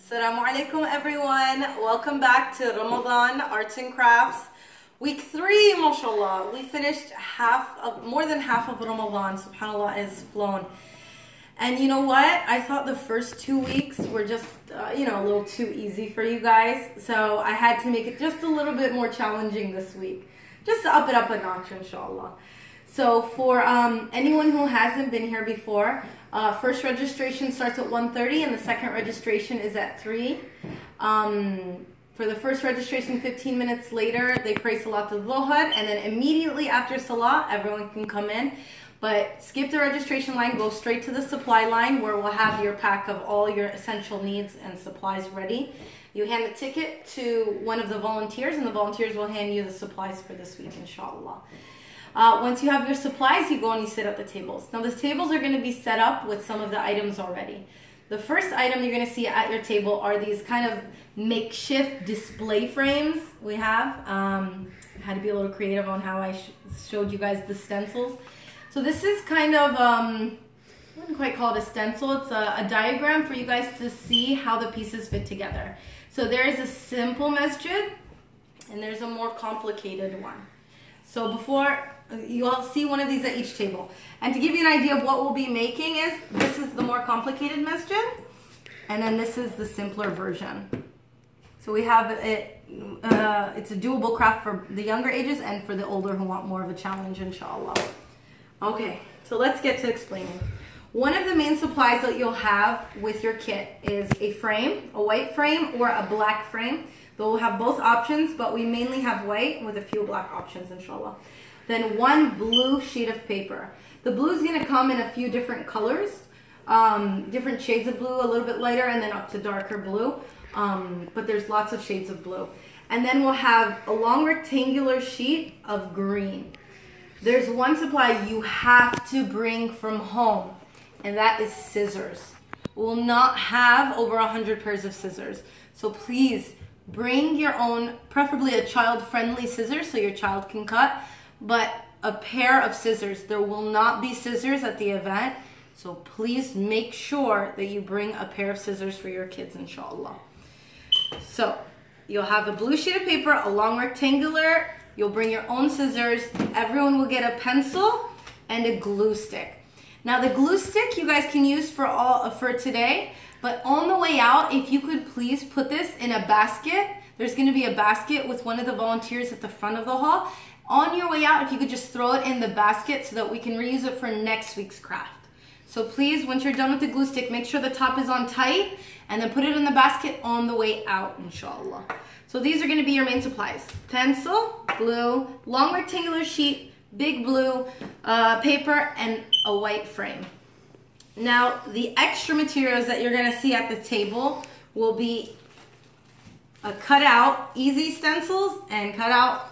Assalamu alaikum everyone. Welcome back to Ramadan Arts and Crafts. Week 3, mashallah. We finished more than half of Ramadan. Subhanallah, has flown. And you know what? I thought the first 2 weeks were just, a little too easy for you guys. So I had to make it just a little bit more challenging this week. Just to up it up a notch, inshallah. So for anyone who hasn't been here before, first registration starts at 1:30 and the second registration is at 3. For the first registration, 15 minutes later, they pray Salat al-Dhuhr, and then immediately after Salah, everyone can come in. But skip the registration line, go straight to the supply line where we'll have your pack of all your essential needs and supplies ready. You hand the ticket to one of the volunteers, and the volunteers will hand you the supplies for this week, inshallah. Once you have your supplies, you go and you sit at the tables. Now the tables are going to be set up with some of the items already. The first item you're going to see at your table are these kind of makeshift display frames we have. I had to be a little creative on how I showed you guys the stencils. So this is kind of, I wouldn't quite call it a stencil, it's a diagram for you guys to see how the pieces fit together. So there is a simple masjid and there's a more complicated one. So you'll see one of these at each table. And to give you an idea of what we'll be making this is the more complicated masjid, and then this is the simpler version. So we have it, it's a doable craft for the younger ages and for the older who want more of a challenge, inshallah. Okay, so let's get to explaining. One of the main supplies that you'll have with your kit is a frame, a white frame or a black frame. We'll have both options, but we mainly have white with a few black options, inshallah. Then one blue sheet of paper. The blue is going to come in a few different colors, different shades of blue, a little bit lighter, and then up to darker blue. But there's lots of shades of blue. And then we'll have a long rectangular sheet of green. There's one supply you have to bring from home, and that is scissors. We'll not have over 100 pairs of scissors. So please bring your own, preferably a child-friendly scissors so your child can cut, but a pair of scissors. There will not be scissors at the event, so please make sure that you bring a pair of scissors for your kids, inshallah. So you'll have a blue sheet of paper, a long rectangular. You'll bring your own scissors. Everyone will get a pencil and a glue stick. Now the glue stick you guys can use for today, but on the way out, if you could please put this in a basket. There's going to be a basket with one of the volunteers at the front of the hall. On your way out, if you could just throw it in the basket so that we can reuse it for next week's craft. So please, once you're done with the glue stick, make sure the top is on tight and then put it in the basket on the way out, inshallah. So these are going to be your main supplies. Pencil, glue, long rectangular sheet, big blue paper, and a white frame. Now, the extra materials that you're going to see at the table will be cut out easy stencils and cut out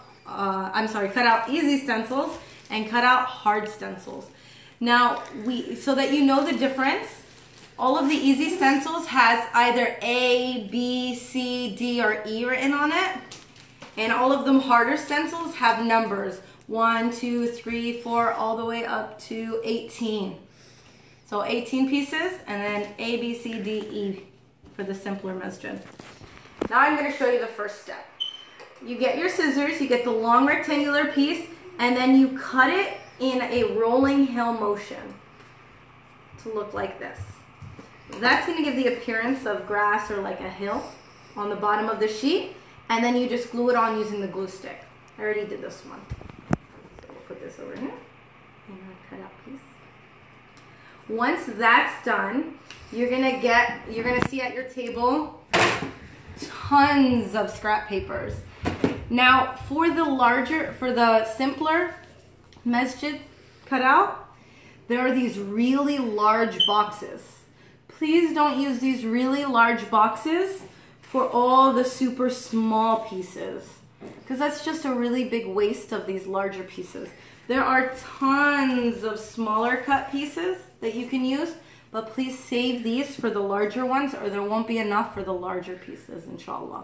easy stencils and cut out hard stencils. Now, so that you know the difference, all of the easy stencils has either A, B, C, D, or E written on it. And all of them harder stencils have numbers 1, 2, 3, 4, all the way up to 18. So 18 pieces, and then A, B, C, D, E for the simpler masjid. Now I'm going to show you the first step. You get your scissors, you get the long rectangular piece, and then you cut it in a rolling hill motion to look like this. That's going to give the appearance of grass or like a hill on the bottom of the sheet, and then you just glue it on using the glue stick. I already did this one. So we'll put this over here and a cut out piece. Once that's done, you're gonna see at your table tons of scrap papers. Now, for the simpler masjid cutout, there are these really large boxes. Please don't use these really large boxes for all the super small pieces, because that's just a really big waste of these larger pieces. There are tons of smaller cut pieces that you can use, but please save these for the larger ones or there won't be enough for the larger pieces, inshallah.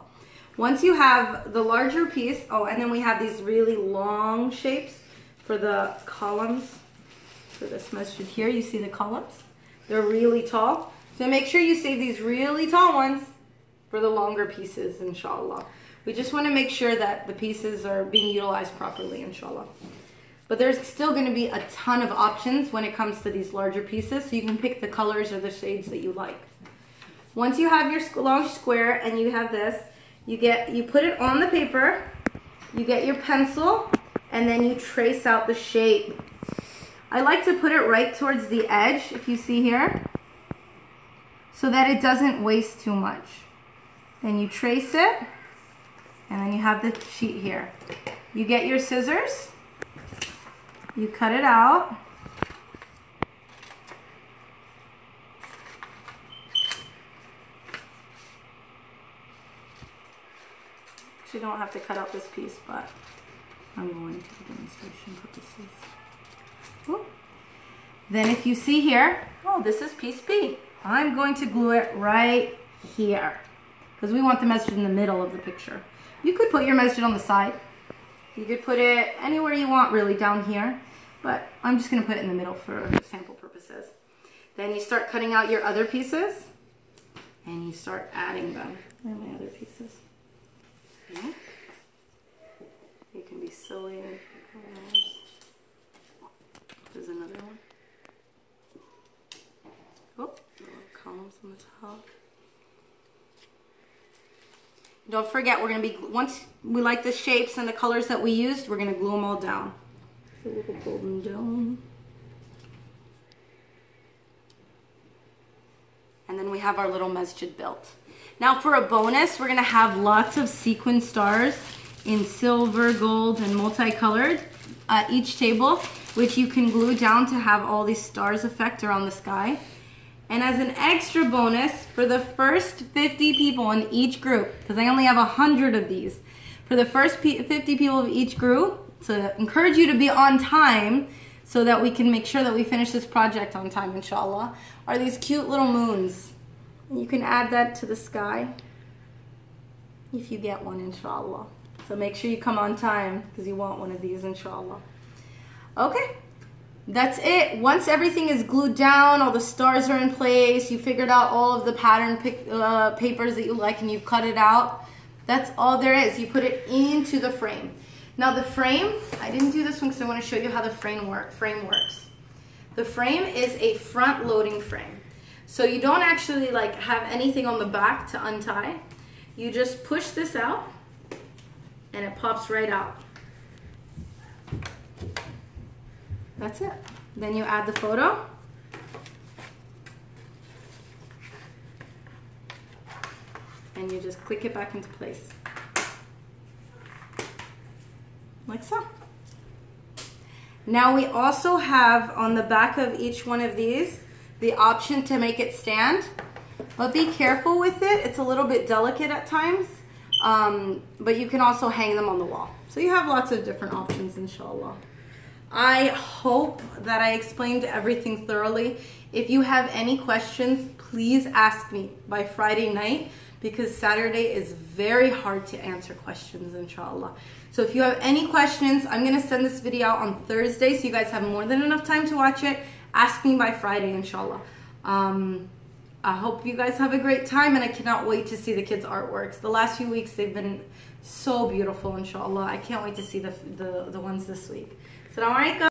Once you have the larger piece, and then we have these really long shapes for the columns. For this masjid here, you see the columns? They're really tall. So make sure you save these really tall ones for the longer pieces, inshallah. We just want to make sure that the pieces are being utilized properly, inshallah. But there's still going to be a ton of options when it comes to these larger pieces, so you can pick the colors or the shades that you like. Once you have your long square and you have this, you put it on the paper, you get your pencil, and then you trace out the shape. I like to put it right towards the edge, if you see here, so that it doesn't waste too much. Then you trace it, and then you have the sheet here. You get your scissors, you cut it out. You don't have to cut out this piece, but I'm going to for demonstration purposes. Ooh. Then if you see here, oh, this is piece B. I'm going to glue it right here because we want the masjid in the middle of the picture. You could put your masjid on the side. You could put it anywhere you want, really, down here, but I'm just going to put it in the middle for sample purposes. Then you start cutting out your other pieces and you start adding them. Where are my other pieces? You can be silly. There's another one. Oh, little columns on the top. Don't forget, we're going to be, once we like the shapes and the colors that we used, we're going to glue them all down. A little golden dome. And then we have our little masjid built. Now for a bonus, we're gonna have lots of sequin stars in silver, gold, and multicolored at each table, which you can glue down to have all these stars effect around the sky. And as an extra bonus, for the first 50 people in each group, because I only have 100 of these, for the first 50 people of each group, to encourage you to be on time so that we can make sure that we finish this project on time, inshallah, are these cute little moons. You can add that to the sky if you get one, inshallah. So make sure you come on time because you want one of these, inshallah. Okay, that's it. Once everything is glued down, all the stars are in place, you figured out all of the pattern papers that you like and you've cut it out, that's all there is. You put it into the frame. Now the frame, I didn't do this one because I want to show you how the frame works. The frame is a front loading frame. So you don't actually like have anything on the back to untie. You just push this out and it pops right out. That's it. Then you add the photo. And you just click it back into place. Like so. Now we also have on the back of each one of these the option to make it stand, but be careful with it. It's a little bit delicate at times, but you can also hang them on the wall. So you have lots of different options, inshallah. I hope that I explained everything thoroughly. If you have any questions, please ask me by Friday night, because Saturday is very hard to answer questions, inshallah. So if you have any questions, I'm gonna send this video out on Thursday so you guys have more than enough time to watch it. Ask me by Friday, inshallah. I hope you guys have a great time, and I cannot wait to see the kids' artworks. The last few weeks, they've been so beautiful, inshallah. I can't wait to see the ones this week. Assalamu alaikum.